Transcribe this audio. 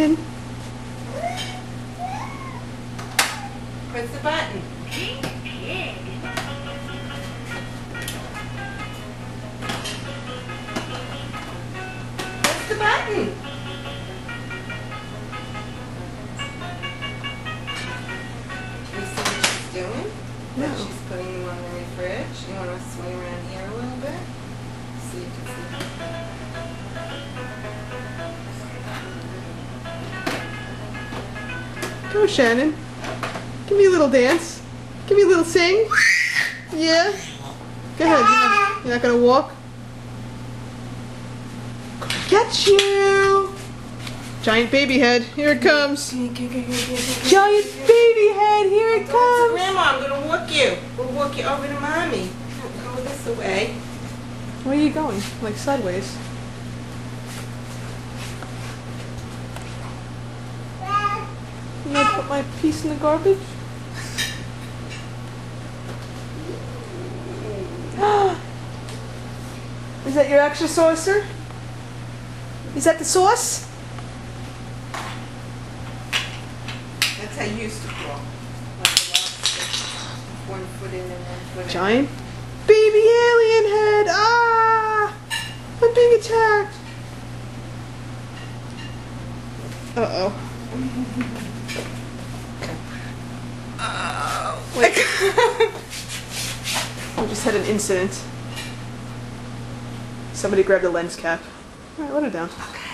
Shannon. Press the button. Press the button. Can you see what she's doing? No. That she's putting them on the fridge. You want to swing around here a little bit? So you can see. Go, Shannon. Give me a little dance. Give me a little sing. Yeah. Go ahead. You're not gonna walk? Get you! Giant baby head. Here it comes. Giant baby head. Here it comes. Grandma, I'm gonna walk you. We'll walk you over to mommy. Go this way. Where are you going? Like sideways. You gonna put my piece in the garbage? Is that your extra saucer? Is that the sauce? That's how you used to crawl. Like a lobster. 1 foot in and 1 foot out. Giant baby alien head! Ah! I'm being attacked! Uh-oh. Wait. We just had an incident. Somebody grabbed a lens cap. Alright, let her down. Okay.